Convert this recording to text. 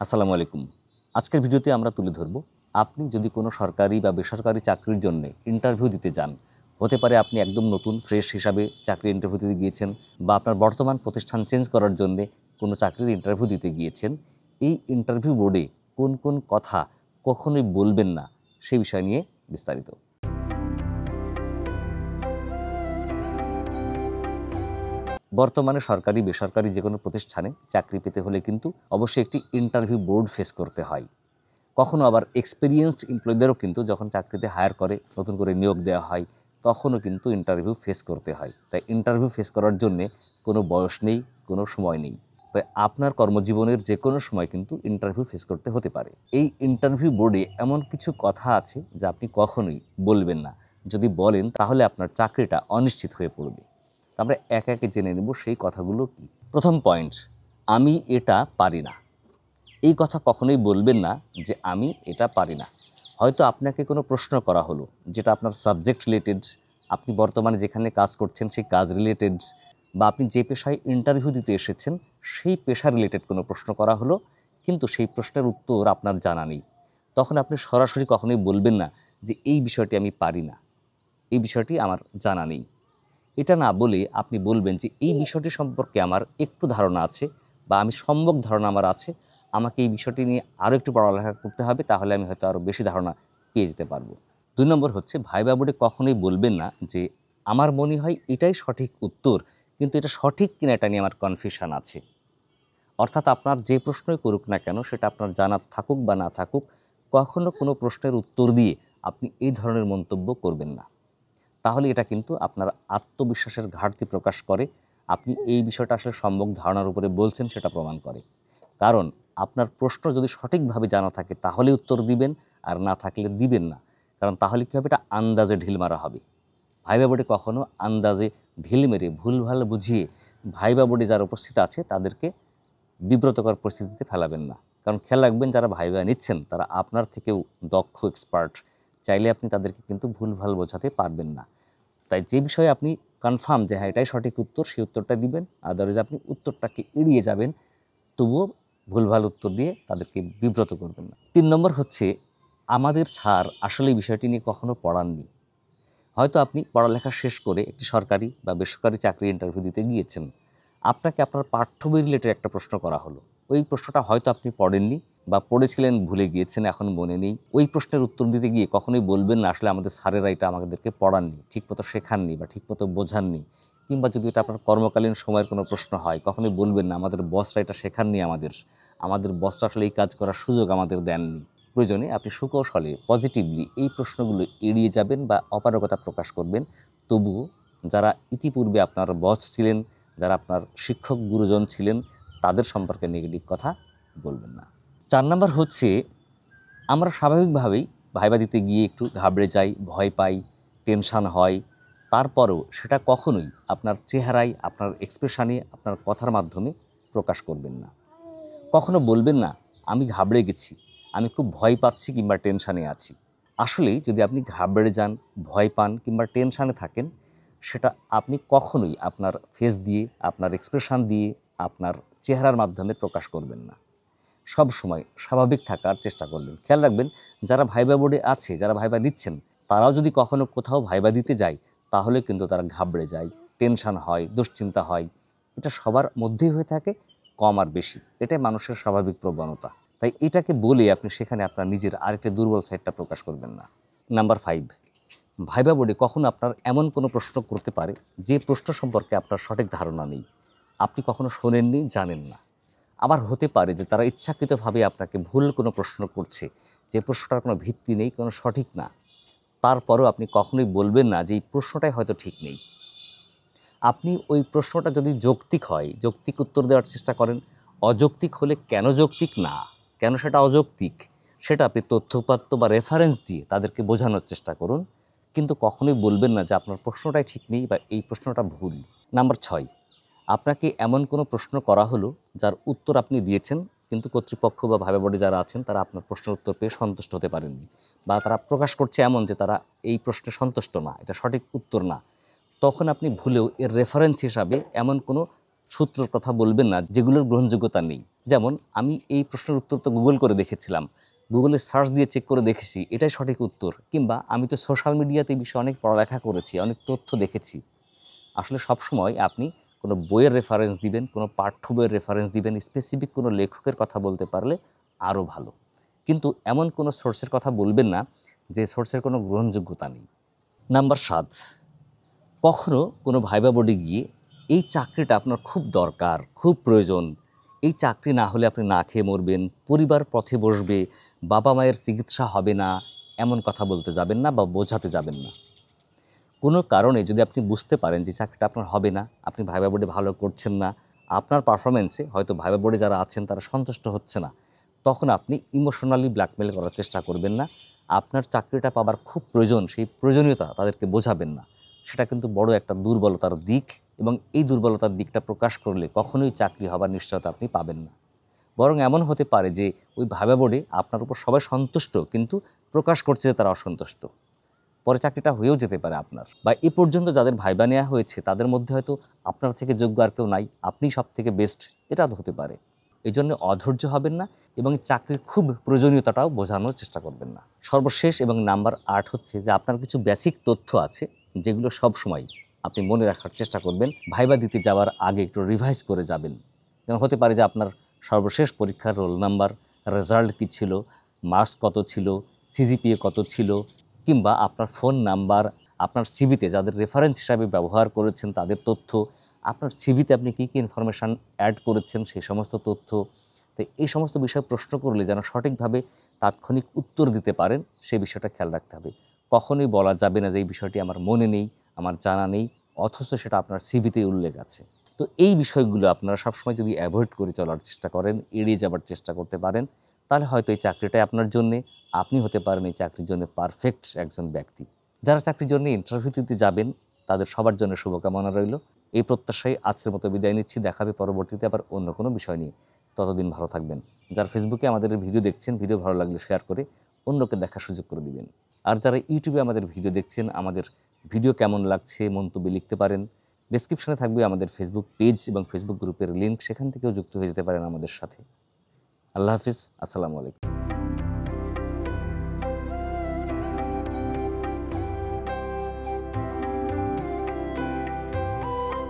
আসসালামু আলাইকুম। আজকের ভিডিওতে আমরা তুলে ধরব আপনি যদি কোনো সরকারি বা বেসরকারি চাকরির জন্য ইন্টারভিউ দিতে যান, হতে পারে আপনি একদম নতুন ফ্রেশ হিসাবে চাকরির ইন্টারভিউ দিতে গিয়েছেন বা আপনার বর্তমান প্রতিষ্ঠান চেঞ্জ করার জন্য কোনো চাকরির ইন্টারভিউ দিতে গিয়েছেন। এই ইন্টারভিউ বোর্ডে কোন কোন কথা কখনোই বলবেন না সেই বিষয় নিয়ে বিস্তারিত। বর্তমানে সরকারি বেসরকারি যে কোনো প্রতিষ্ঠানে চাকরি পেতে হলে কিন্তু অবশ্যই একটি ইন্টারভিউ বোর্ড ফেস করতে হয়। কখনো আবার এক্সপিরিয়েন্সড এমপ্লয়ীদেরও কিন্তু যখন চাকরিতে হায়ার করে নতুন করে নিয়োগ দেওয়া হয় তখনও কিন্তু ইন্টারভিউ ফেস করতে হয়। তাই ইন্টারভিউ ফেস করার জন্যে কোনো বয়স নেই, কোনো সময় নেই। তাই আপনার কর্মজীবনের যে কোনো সময় কিন্তু ইন্টারভিউ ফেস করতে হতে পারে। এই ইন্টারভিউ বোর্ডে এমন কিছু কথা আছে যা আপনি কখনোই বলবেন না। যদি বলেন তাহলে আপনার চাকরিটা অনিশ্চিত হয়ে পড়বে। তো আমরা একে একে জেনে নেব সেই কথাগুলো কি। প্রথম পয়েন্ট, আমি এটা পারি না। এই কথা কখনোই বলবেন না যে আমি এটা পারি না। হয়তো আপনাকে কোনো প্রশ্ন করা হলো যেটা আপনার সাবজেক্ট রিলেটেড, আপনি বর্তমানে যেখানে কাজ করছেন সেই কাজ রিলেটেড, বা আপনি যে পেশায় ইন্টারভিউ দিতে এসেছেন সেই পেশা রিলেটেড কোনো প্রশ্ন করা হলো, কিন্তু সেই প্রশ্নের উত্তর আপনার জানা নেই। তখন আপনি সরাসরি কখনোই বলবেন না যে এই বিষয়টি আমি পারি না, এই বিষয়টি আমার জানা নেই। এটা না বলে আপনি বলবেন যে এই বিষয়টি সম্পর্কে আমার একটু ধারণা আছে বা আমি সম্যক ধারণা আমার আছে, আমাকে এই বিষয়টি নিয়ে আরও একটু পড়ালেখা করতে হবে, তাহলে আমি হয়তো আরও বেশি ধারণা পেয়ে যেতে পারবো। ২ নম্বর হচ্ছে, ভাইবা বোর্ডে কখনোই বলবেন না যে আমার মনে হয় এটাই সঠিক উত্তর, কিন্তু এটা সঠিক কিনা এটা নিয়ে আমার কনফিউশন আছে। অর্থাৎ আপনার যে প্রশ্নই করুক না কেন, সেটা আপনার জানা থাকুক বা না থাকুক, কখনো কোনো প্রশ্নের উত্তর দিয়ে আপনি এই ধরনের মন্তব্য করবেন না। তাহলে এটা কিন্তু আপনার আত্মবিশ্বাসের ঘাটতি প্রকাশ করে। আপনি এই বিষয়টা আসলে সম্যক ধারণার উপরে বলছেন সেটা প্রমাণ করে। কারণ আপনার প্রশ্ন যদি সঠিকভাবে জানা থাকে তাহলে উত্তর দিবেন, আর না থাকলে দিবেন না। কারণ তাহলে কী হবে, এটা আন্দাজে ঢিল মারা হবে। ভাইবা বোর্ডে কখনো আন্দাজে ঢিল মেরে ভুলভাল বুঝিয়ে ভাইবা বোর্ডে যারা উপস্থিত আছে তাদেরকে বিব্রতকর পরিস্থিতিতে ফেলাবেন না। কারণ খেয়াল রাখবেন, যারা ভাইবা নিচ্ছেন তারা আপনার থেকেও দক্ষ এক্সপার্ট। চাইলে আপনি তাদেরকে কিন্তু ভুলভাল বোঝাতে পারবেন না। তাই যে বিষয়ে আপনি কনফার্ম যে হ্যাঁ এটাই সঠিক উত্তর, সেই উত্তরটা দিবেন। আদারওয়াইজ আপনি উত্তরটাকে এড়িয়ে যাবেন, তবুও ভুলভাল উত্তর দিয়ে তাদেরকে বিব্রত করবেন না। ৩ নম্বর হচ্ছে, আমাদের স্যার আসলে এই বিষয়টি নিয়ে কখনো পড়াননি। হয়তো আপনি পড়ালেখা শেষ করে একটি সরকারি বা বেসরকারি চাকরি ইন্টারভিউ দিতে গিয়েছেন। আপনাকে আপনার পাঠ্য বই রিলেটেড একটা প্রশ্ন করা হলো। ওই প্রশ্নটা হয়তো আপনি পড়েননি বা পড়েছিলেন ভুলে গিয়েছেন, এখন মনে নেই। ওই প্রশ্নের উত্তর দিতে গিয়ে কখনোই বলবেন না আসলে আমাদের স্যারেরা এটা আমাদেরকে পড়াননি, ঠিকমতো শেখাননি বা ঠিকমতো বোঝাননি। কিংবা যদি এটা আপনার কর্মকালীন সময়ের কোনো প্রশ্ন হয়, কখনোই বলবেন না আমাদের বসরা এটা শেখাননি আমাদের বসরা আসলে এই কাজ করার সুযোগ আমাদের দেননি। প্রয়োজনে আপনি সুকৌশলে পজিটিভলি এই প্রশ্নগুলো এড়িয়ে যাবেন বা অপারগতা প্রকাশ করবেন। তবুও যারা ইতিপূর্বে আপনার বস ছিলেন, যারা আপনার শিক্ষক গুরুজন ছিলেন, তাদের সম্পর্কে নেগেটিভ কথা বলবেন না। ৪ নাম্বার হচ্ছে, আমরা স্বাভাবিকভাবেই ভাইবা দিতে গিয়ে একটু ঘাবড়ে যাই, ভয় পাই, টেনশান হয়। তারপরেও সেটা কখনোই আপনার চেহারায়, আপনার এক্সপ্রেশনে, আপনার কথার মাধ্যমে প্রকাশ করবেন না। কখনো বলবেন না আমি ঘাবড়ে গেছি, আমি খুব ভয় পাচ্ছি কিংবা টেনশানে আছি। আসলেই যদি আপনি ঘাবড়ে যান, ভয় পান কিংবা টেনশানে থাকেন, সেটা আপনি কখনোই আপনার ফেস দিয়ে, আপনার এক্সপ্রেশন দিয়ে, আপনার চেহারার মাধ্যমে প্রকাশ করবেন না। সব সময় স্বাভাবিক থাকার চেষ্টা করবেন। খেয়াল রাখবেন, যারা ভাইবা বোর্ডে আছে, যারা ভাইবা নিচ্ছেন, তারাও যদি কখনো কোথাও ভাইবা দিতে যায়, তাহলে কিন্তু তারা ঘাবড়ে যায়, টেনশান হয়, দুশ্চিন্তা হয়। এটা সবার মধ্যেই হয়ে থাকে, কম আর বেশি। এটাই মানুষের স্বাভাবিক প্রবণতা। তাই এটাকে বলে আপনি সেখানে আপনার নিজের আরেকটা দুর্বল সাইডটা প্রকাশ করবেন না। নাম্বার 5, ভাইবা বোর্ডে কখনো আপনার এমন কোনো প্রশ্ন করতে পারে যে প্রশ্ন সম্পর্কে আপনার সঠিক ধারণা নেই, আপনি কখনো শোনেননি, জানেন না। আবার হতে পারে যে তারা ইচ্ছাকৃতভাবে আপনাকে ভুল কোনো প্রশ্ন করছে, যে প্রশ্নটার কোনো ভিত্তি নেই, কোনো সঠিক না। তারপরেও আপনি কখনোই বলবেন না যে এই প্রশ্নটাই হয়তো ঠিক নেই। আপনি ওই প্রশ্নটা যদি যৌক্তিক হয়, যৌক্তিক উত্তর দেওয়ার চেষ্টা করেন। অযৌক্তিক হলে কেন যৌক্তিক না, কেন সেটা অযৌক্তিক, সেটা আপনি তথ্যউপাত্ত বা রেফারেন্স দিয়ে তাদেরকে বোঝানোর চেষ্টা করুন। কিন্তু কখনোই বলবেন না যে আপনার প্রশ্নটাই ঠিক নেই বা এই প্রশ্নটা ভুল। নাম্বার 6, আপনাকে এমন কোনো প্রশ্ন করা হলো যার উত্তর আপনি দিয়েছেন, কিন্তু কর্তৃপক্ষ বা ভাইবা বোর্ডে যারা আছেন তারা আপনার প্রশ্নের উত্তর পেয়ে সন্তুষ্ট হতে পারেননি, বা তারা প্রকাশ করছে এমন যে তারা এই প্রশ্নে সন্তুষ্ট না, এটা সঠিক উত্তর না। তখন আপনি ভুলেও এর রেফারেন্স হিসাবে এমন কোনো সূত্রের কথা বলবেন না যেগুলোর গ্রহণযোগ্যতা নেই। যেমন আমি এই প্রশ্নের উত্তর তো গুগল করে দেখেছিলাম, গুগলে সার্চ দিয়ে চেক করে দেখেছি এটাই সঠিক উত্তর, কিংবা আমি তো সোশ্যাল মিডিয়াতে এই বিষয়ে অনেক পড়ালেখা করেছি, অনেক তথ্য দেখেছি। আসলে সবসময় আপনি কোনো বইয়ের রেফারেন্স দিবেন, কোনো পাঠ্য বইয়ের রেফারেন্স দিবেন, স্পেসিফিক কোনো লেখকের কথা বলতে পারলে আরও ভালো। কিন্তু এমন কোনো সোর্সের কথা বলবেন না যে সোর্সের কোনো গ্রহণযোগ্যতা নেই। নাম্বার 7, কখনো কোনো ভাইবা বোর্ডে গিয়ে এই চাকরিটা আপনার খুব দরকার, খুব প্রয়োজন, এই চাকরি না হলে আপনি না খেয়ে মরবেন, পরিবার পথে বসবে, বাবা মায়ের চিকিৎসা হবে না, এমন কথা বলতে যাবেন না বা বোঝাতে যাবেন না। কোনো কারণে যদি আপনি বুঝতে পারেন যে চাকরিটা আপনার হবে না, আপনি ভাইবা বোর্ডে ভালো করছেন না, আপনার পারফরমেন্সে হয়তো ভাইবা বোর্ডে যারা আছেন তারা সন্তুষ্ট হচ্ছে না, তখন আপনি ইমোশনালি ব্ল্যাকমেল করার চেষ্টা করবেন না। আপনার চাকরিটা পাবার খুব প্রয়োজন, সেই প্রয়োজনীয়তা তাদেরকে বোঝাবেন না। সেটা কিন্তু বড় একটা দুর্বলতার দিক, এবং এই দুর্বলতার দিকটা প্রকাশ করলে কখনোই চাকরি হবার নিশ্চয়তা আপনি পাবেন না। বরং এমন হতে পারে যে ওই ভাইবা বোর্ডে আপনার উপর সবাই সন্তুষ্ট, কিন্তু প্রকাশ করছে যে তারা অসন্তুষ্ট। পরে চাকরিটা হয়েও যেতে পারে আপনার, বা এ পর্যন্ত যাদের ভাইবা নেওয়া হয়েছে তাদের মধ্যে হয়তো আপনার থেকে যোগ্য আর কেউ নাই, আপনিই সব থেকে বেস্ট, এটা হতে পারে। এই জন্য অধৈর্য হবেন না এবং চাকরির খুব প্রয়োজনীয়তাটাও বোঝানোর চেষ্টা করবেন না। সর্বশেষ এবং নাম্বার 8 হচ্ছে যে আপনার কিছু বেসিক তথ্য আছে যেগুলো সবসময় আপনি মনে রাখার চেষ্টা করবেন, ভাইবা দিতে যাওয়ার আগে একটু রিভাইজ করে যাবেন। যেমন হতে পারে যে আপনার সর্বশেষ পরীক্ষার রোল নাম্বার, রেজাল্ট কী ছিল, মার্কস কত ছিল, সিজিপিএ কত ছিল, কিংবা আপনার ফোন নাম্বার, আপনার সিভিতে যাদের রেফারেন্স হিসাবে ব্যবহার করেছেন তাদের তথ্য, আপনার সিভিতে আপনি কী কী ইনফরমেশান অ্যাড করেছেন সেই সমস্ত তথ্য। তো এই সমস্ত বিষয়ে প্রশ্ন করলে যেন সঠিকভাবে তাৎক্ষণিক উত্তর দিতে পারেন সেই বিষয়টা খেয়াল রাখতে হবে। কখনোই বলা যাবে না যে এই বিষয়টি আমার মনে নেই, আমার জানা নেই, অথচ সেটা আপনার সিভিতেই উল্লেখ আছে। তো এই বিষয়গুলো আপনারা সবসময় যদি অ্যাভয়েড করে চলার চেষ্টা করেন, এড়িয়ে যাবার চেষ্টা করতে পারেন, তাহলে হয়তো এই চাকরিটাই আপনার জন্যে, আপনি হতে পারেন এই চাকরির জন্য পারফেক্ট একজন ব্যক্তি। যারা চাকরির জন্য ইন্টারভিউ দিতে যাবেন তাদের সবার জন্য শুভকামনা রইল। এই প্রত্যাশায় আজকের মতো বিদায় নিচ্ছি। দেখা হবে পরবর্তীতে আবার অন্য কোনো বিষয় নিয়ে। ততদিন ভালো থাকবেন। যারা ফেসবুকে আমাদের ভিডিও দেখছেন, ভিডিও ভালো লাগলে শেয়ার করে অন্যকে দেখার সুযোগ করে দিবেন। আর যারা ইউটিউবে আমাদের ভিডিও দেখছেন, আমাদের ভিডিও কেমন লাগছে মন্তব্যে লিখতে পারেন। ডেসক্রিপশনে থাকবে আমাদের ফেসবুক পেজ এবং ফেসবুক গ্রুপের লিঙ্ক, সেখান থেকেও যুক্ত হয়ে যেতে পারেন আমাদের সাথে। আল্লাহ হাফিজ, আসসালামু আলাইকুম।